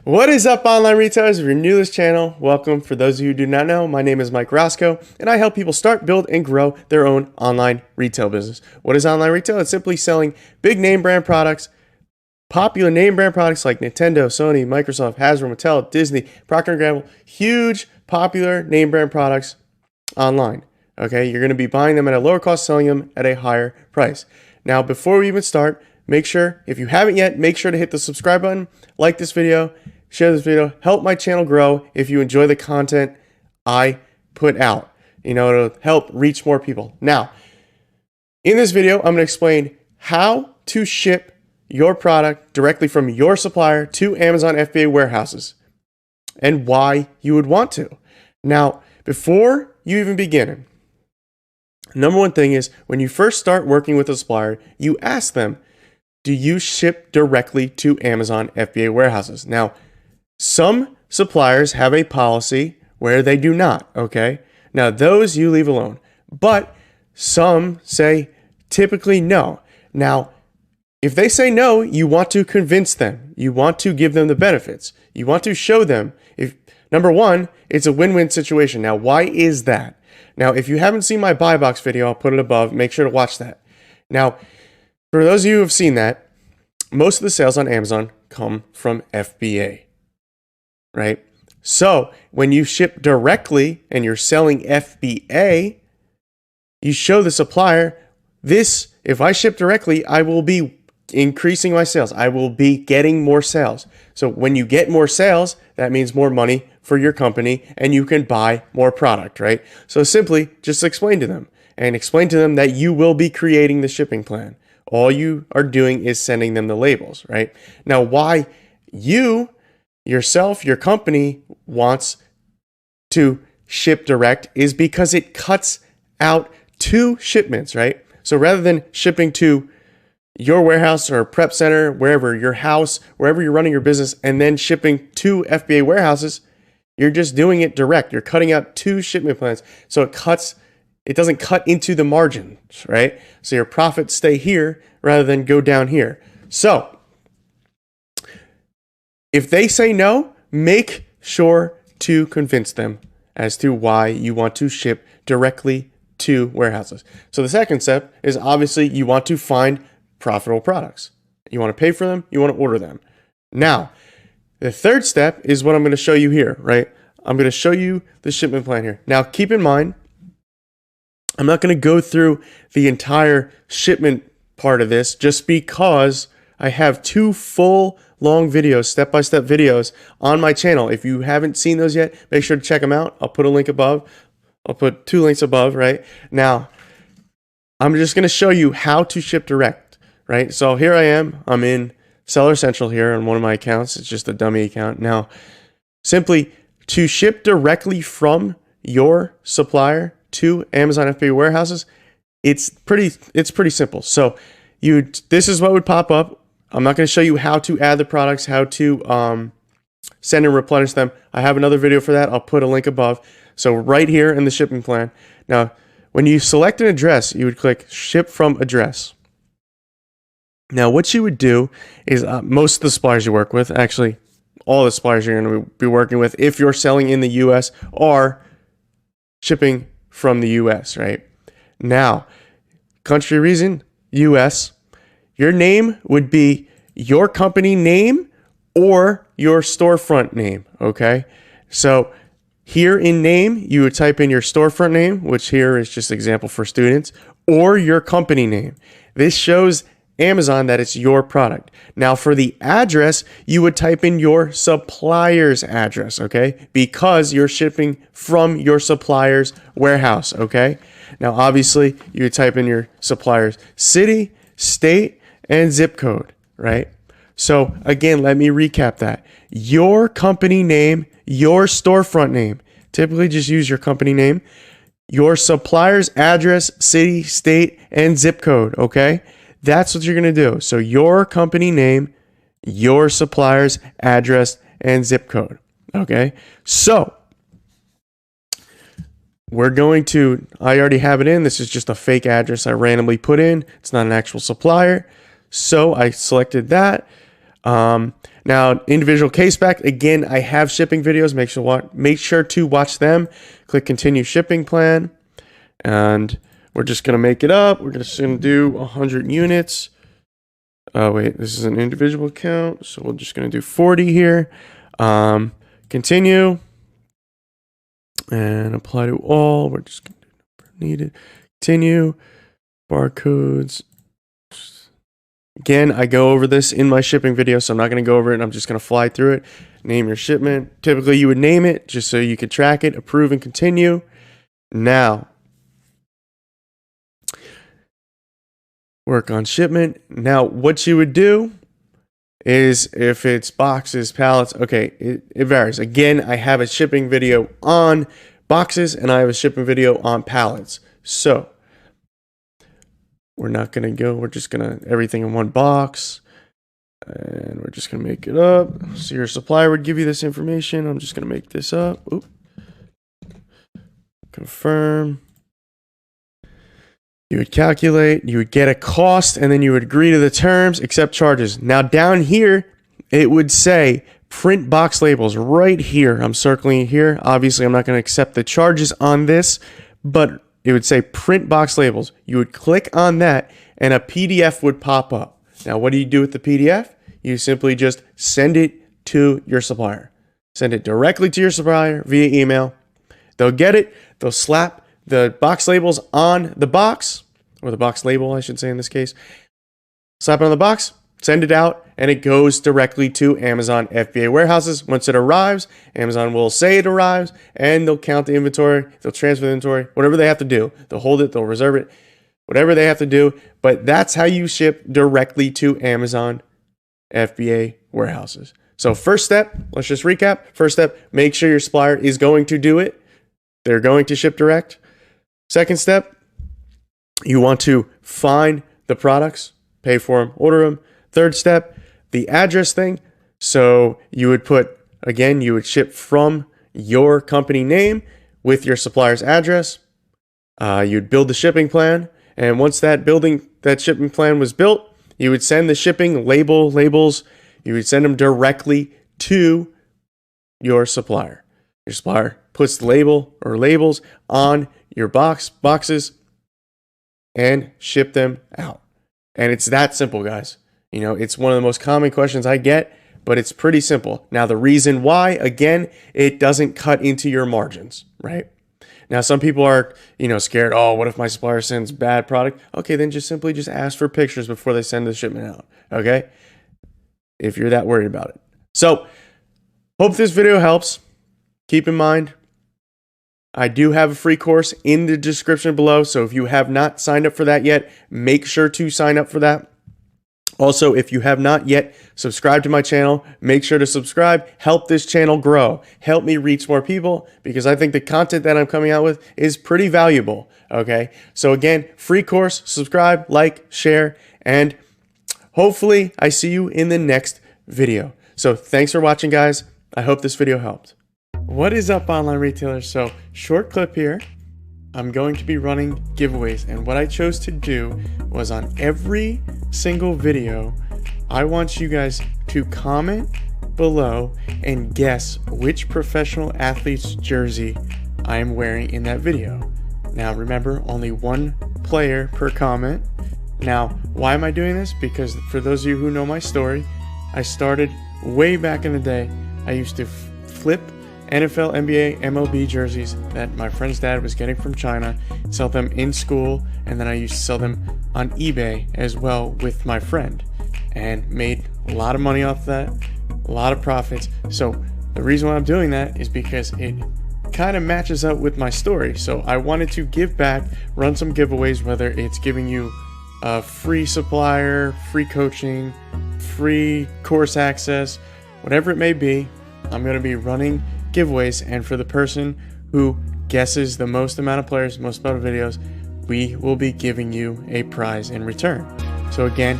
What is up, online retailers? If you're new to this channel, welcome. For those of you who do not know, my name is Mike Roscoe, and I help people start, build, and grow their own online retail business. What is online retail? It's simply selling big name brand products, popular name brand products like Nintendo, Sony, Microsoft, Hasbro, Mattel, Disney, Procter & Gamble, huge popular name brand products online. Okay, you're going to be buying them at a lower cost, selling them at a higher price. Now, before we even start, make sure, if you haven't yet, make sure to hit the subscribe button, like this video, share this video, help my channel grow if you enjoy the content I put out. It'll help reach more people. Now, in this video, I'm going to explain how to ship your product directly from your supplier to Amazon FBA warehouses and why you would want to. Now, before you even begin, number one thing is when you first start working with a supplier, you ask them, do you ship directly to Amazon FBA warehouses? Now, some suppliers have a policy where they do not, okay? Now, those you leave alone. But some say typically no. Now, if they say no, you want to convince them. You want to give them the benefits. You want to show them, if number one, it's a win-win situation. Now, why is that? Now, if you haven't seen my buy box video, I'll put it above. Make sure to watch that. Now, for those of you who have seen that, most of the sales on Amazon come from FBA, right? So when you ship directly and you're selling FBA, you show the supplier, if I ship directly, I will be increasing my sales. I will be getting more sales. So when you get more sales, that means more money for your company and you can buy more product, right? So simply just explain to them that you will be creating the shipping plan. All you are doing is sending them the labels, right? Now, why you, yourself, your company wants to ship direct is because it cuts out 2 shipments, right? So rather than shipping to your warehouse or prep center, wherever, your house, wherever you're running your business, and then shipping to FBA warehouses, you're just doing it direct. You're cutting out 2 shipment plans. So it doesn't cut into the margins, right? So your profits stay here rather than go down here. So if they say no, make sure to convince them as to why you want to ship directly to warehouses. So the second step is obviously you want to find profitable products. You want to pay for them, you want to order them. Now, the third step is what I'm going to show you here, right? I'm going to show you the shipment plan here. Now, keep in mind, I'm not going to go through the entire shipment part of this just because I have 2 full long videos, step-by-step videos on my channel. If you haven't seen those yet, make sure to check them out. I'll put a link above. I'll put 2 links above, right? Now, I'm just going to show you how to ship direct, right? So here I am. I'm in Seller Central here on one of my accounts. It's just a dummy account. Now, simply to ship directly from your supplier to Amazon FBA warehouses, it's pretty simple. So this is what would pop up. I'm not going to show you how to add the products, how to send and replenish them. I have another video for that. I'll put a link above. So right here in the shipping plan. Now, when you select an address, you would click ship from address. Now, what you would do is most of the suppliers you work with, actually all the suppliers you're going to be working with, if you're selling in the US, are shipping from the US, right? Now, country reason, US, your name would be your company name or your storefront name, okay? So here in name, you would type in your storefront name, which here is just example for students, or your company name. This shows Amazon that it's your product. Now for the address, you would type in your supplier's address, okay? Because you're shipping from your supplier's warehouse, okay? Now obviously, you would type in your supplier's city, state, and zip code, right? So again, let me recap that. Your company name, your storefront name, typically just use your company name, your supplier's address, city, state, and zip code, okay? That's what you're going to do. So your company name, your supplier's address, and zip code. Okay. So I already have it in. This is just a fake address I randomly put in. It's not an actual supplier. So I selected that. Now, individual case pack, again, I have shipping videos. Make sure to watch them. Click continue shipping plan. And we're just going to make it up. We're just going to do 100 units. Wait, this is an individual account. So we're just going to do 40 here. Continue. And apply to all. We're just going to do number needed. Continue. Barcodes. Again, I go over this in my shipping video, so I'm not going to go over it. I'm just going to fly through it. Name your shipment. Typically, you would name it just so you could track it. Approve and continue. Now, work on shipment. Now, what you would do is if it's boxes, pallets, okay, it varies. Again, I have a shipping video on boxes and I have a shipping video on pallets. So, we're not going to go, we're just going to, everything in one box. And we're just going to make it up. So your supplier would give you this information. I'm just going to make this up. Oop. Confirm. You would calculate, you would get a cost, and then you would agree to the terms, accept charges. Now down here, it would say print box labels right here. I'm circling it here. Obviously, I'm not going to accept the charges on this, but it would say print box labels. You would click on that and a PDF would pop up. Now, what do you do with the PDF? You simply just send it to your supplier. Send it directly to your supplier via email. They'll get it. They'll slap the box labels on the box, or the box label, I should say in this case. Slap it on the box, send it out, and it goes directly to Amazon FBA warehouses. Once it arrives, Amazon will say it arrives, and they'll count the inventory, they'll transfer the inventory, whatever they have to do. They'll hold it, they'll reserve it, whatever they have to do. But that's how you ship directly to Amazon FBA warehouses. So first step, let's just recap. First step, make sure your supplier is going to do it. They're going to ship direct. Second step, you want to find the products, pay for them, order them. Third step, the address thing. So you would put, again, you would ship from your company name with your supplier's address. You'd build the shipping plan. And once that shipping plan was built, you would send the shipping labels. You would send them directly to your supplier. Your supplier puts the label or labels on your boxes and ship them out. And it's that simple, guys. You know, it's one of the most common questions I get, but it's pretty simple. Now, the reason why, again, it doesn't cut into your margins, right? Now, some people are, scared. Oh, what if my supplier sends bad product? Okay, then just simply ask for pictures before they send the shipment out, okay? If you're that worried about it. So, hope this video helps. Keep in mind, I do have a free course in the description below. So if you have not signed up for that yet, make sure to sign up for that. Also, if you have not yet subscribed to my channel, make sure to subscribe. Help this channel grow. Help me reach more people because I think the content that I'm coming out with is pretty valuable. Okay. So again, free course, subscribe, like, share, and hopefully I see you in the next video. So thanks for watching, guys. I hope this video helped. What is up, online retailers? So short clip here. I'm going to be running giveaways, and what I chose to do was on every single video, I want you guys to comment below and guess which professional athlete's jersey I am wearing in that video. Now remember, only one player per comment. Now, why am I doing this? Because for those of you who know my story, I started way back in the day. I used to flip NFL, NBA, MLB jerseys that my friend's dad was getting from China, sell them in school, and then I used to sell them on eBay as well with my friend, and made a lot of money off that, a lot of profits. So the reason why I'm doing that is because it kind of matches up with my story. So I wanted to give back, run some giveaways, whether it's giving you a free supplier, free coaching, free course access, whatever it may be. I'm going to be running giveaways, and for the person who guesses the most amount of players, most amount of videos, we will be giving you a prize in return. So again,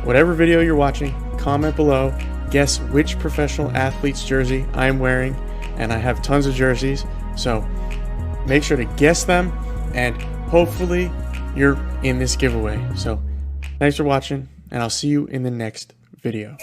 whatever video you're watching, comment below, guess which professional athlete's jersey I'm wearing, and I have tons of jerseys, so make sure to guess them, and hopefully you're in this giveaway. So thanks for watching, and I'll see you in the next video.